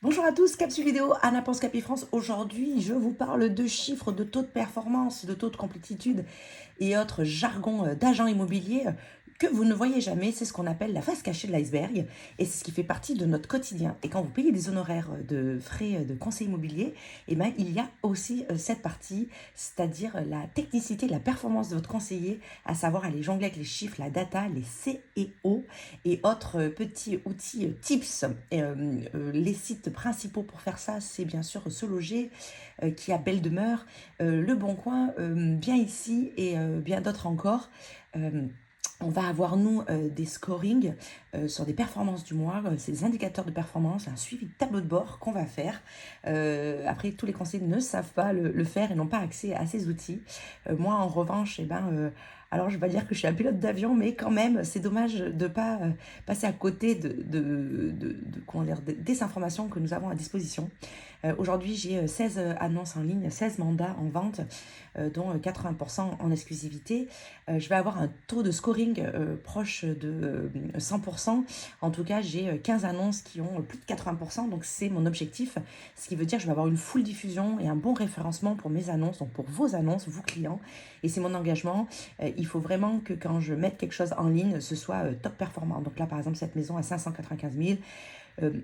Bonjour à tous, Capsule Vidéo, Anna Pense Capi France. Aujourd'hui, je vous parle de chiffres, de taux de performance, de taux de complétitude et autres jargons d'agents immobiliers que vous ne voyez jamais. C'est ce qu'on appelle la face cachée de l'iceberg et c'est ce qui fait partie de notre quotidien. Et quand vous payez des honoraires de frais de conseil immobilier, eh ben, il y a aussi cette partie, c'est-à-dire la technicité, la performance de votre conseiller, à savoir aller jongler avec les chiffres, la data, les CEO et autres petits outils tips. Les sites principaux pour faire ça, c'est bien sûr Se Loger, qui a Belle Demeure, Le Bon Coin, Bien Ici et bien d'autres encore. Euh, on va avoir, nous, des scorings sur des performances du mois. C'est des indicateurs de performance, un suivi de tableau de bord qu'on va faire. Après, tous les conseillers ne savent pas le faire et n'ont pas accès à ces outils. Moi, en revanche, alors je vais pas dire que je suis un pilote d'avion, mais quand même, c'est dommage de ne pas passer à côté comment dire, des informations que nous avons à disposition. Aujourd'hui, j'ai 16 annonces en ligne, 16 mandats en vente, dont 80% en exclusivité. Je vais avoir un taux de scoring proche de 100%. En tout cas, j'ai 15 annonces qui ont plus de 80%, donc c'est mon objectif. Ce qui veut dire que je vais avoir une full diffusion et un bon référencement pour mes annonces, donc pour vos annonces, vous clients. Et c'est mon engagement. Il faut vraiment que quand je mette quelque chose en ligne, ce soit top performant. Donc là, par exemple, cette maison à 595 000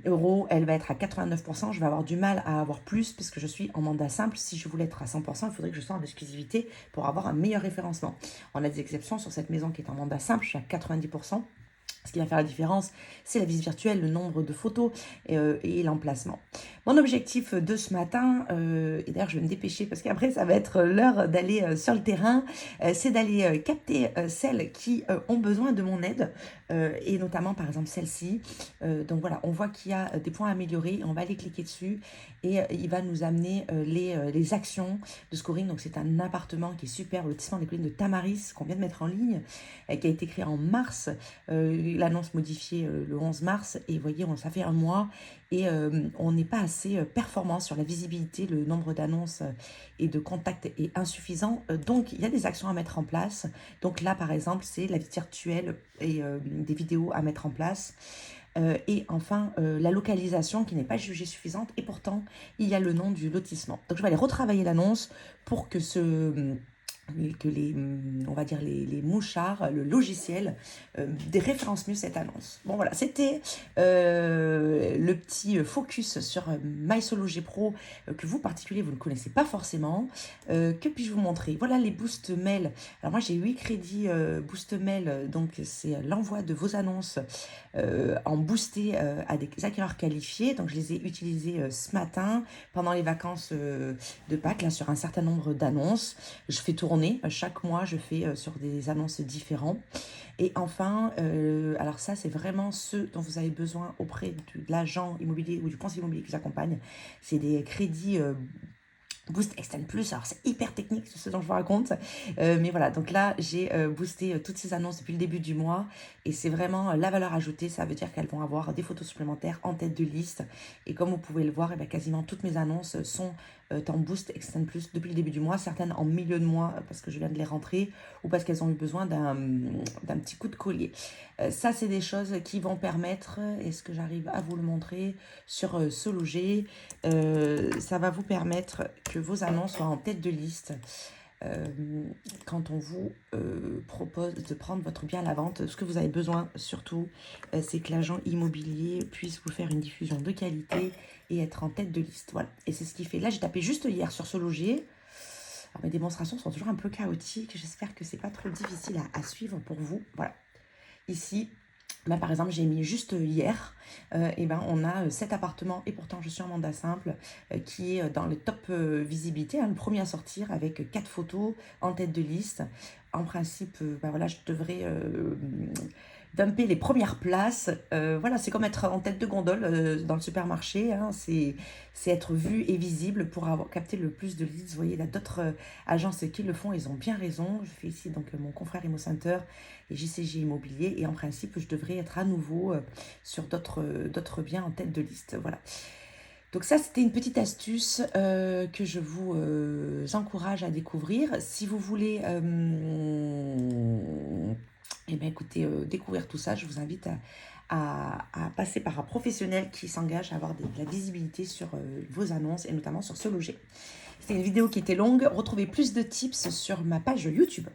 euros, elle va être à 89%. Je vais avoir du mal à avoir plus puisque je suis en mandat simple. Si je voulais être à 100%, il faudrait que je sois en exclusivité pour avoir un meilleur référencement. On a des exceptions sur cette maison qui est en mandat simple, je suis à 90%. Ce qui va faire la différence, c'est la visite virtuelle, le nombre de photos et l'emplacement. Mon objectif de ce matin, et d'ailleurs je vais me dépêcher parce qu'après ça va être l'heure d'aller sur le terrain, c'est d'aller capter celles qui ont besoin de mon aide, et notamment par exemple celle-ci. Donc voilà, on voit qu'il y a des points à améliorer, on va aller cliquer dessus et il va nous amener les actions de scoring. Donc c'est un appartement qui est super, le lotissement des collines de Tamaris qu'on vient de mettre en ligne, qui a été créé en mars. L'annonce modifiée le 11 mars et vous voyez, ça fait un mois et on n'est pas assez performant sur la visibilité, le nombre d'annonces et de contacts est insuffisant, donc il y a des actions à mettre en place. Donc là par exemple c'est la visite virtuelle et des vidéos à mettre en place. Et enfin, la localisation qui n'est pas jugée suffisante et pourtant il y a le nom du lotissement. Donc je vais aller retravailler l'annonce pour que on va dire les mouchards, le logiciel, des références mieux cette annonce. Bon voilà, c'était le petit focus sur MySologer Pro que vous particulier vous ne connaissez pas forcément. Que puis-je vous montrer? Voilà les boost mail. Alors moi j'ai 8 crédits boost mail, donc c'est l'envoi de vos annonces en boosté à des acquéreurs qualifiés. Donc je les ai utilisés ce matin pendant les vacances de Pâques là sur un certain nombre d'annonces. Je fais tourner chaque mois, je fais sur des annonces différentes. Et enfin, alors ça c'est vraiment ce dont vous avez besoin auprès de l'agent immobilier ou du conseiller immobilier qui vous accompagne. C'est des crédits Boost Extend Plus, alors c'est hyper technique ce dont je vous raconte, mais voilà, donc là j'ai boosté toutes ces annonces depuis le début du mois et c'est vraiment la valeur ajoutée. Ça veut dire qu'elles vont avoir des photos supplémentaires en tête de liste et comme vous pouvez le voir, et bien, quasiment toutes mes annonces sont en Boost Extend Plus depuis le début du mois, certaines en milieu de mois parce que je viens de les rentrer ou parce qu'elles ont eu besoin d'un petit coup de collier. Ça c'est des choses qui vont permettre, est-ce que j'arrive à vous le montrer, sur Se Loger, ça va vous permettre que vos annonces soient en tête de liste quand on vous propose de prendre votre bien à la vente. Ce que vous avez besoin surtout, c'est que l'agent immobilier puisse vous faire une diffusion de qualité et être en tête de liste. Voilà, et c'est ce qui fait. Là, j'ai tapé juste hier sur Se Loger. Alors, mes démonstrations sont toujours un peu chaotiques. J'espère que c'est pas trop difficile à suivre pour vous. Voilà, ici. Bah, par exemple, j'ai mis juste hier, et ben, on a cet appartement, et pourtant je suis en mandat simple, qui est dans les top visibilité, hein, le premier à sortir avec 4 photos en tête de liste. En principe, bah, voilà, je devrais dumper les premières places. Voilà, c'est comme être en tête de gondole dans le supermarché, hein, c'est être vu et visible pour avoir capté le plus de leads. Vous voyez, il y a d'autres agences qui le font, ils ont bien raison. Je fais ici donc mon confrère Imo Center et JCG Immobilier, et en principe je devrais être à nouveau sur d'autres biens en tête de liste. Voilà, donc ça c'était une petite astuce que je vous encourage à découvrir. Si vous voulez eh bien, écoutez, découvrir tout ça, je vous invite à passer par un professionnel qui s'engage à avoir de la visibilité sur vos annonces et notamment sur Se Loger. C'était une vidéo qui était longue. Retrouvez plus de tips sur ma page YouTube.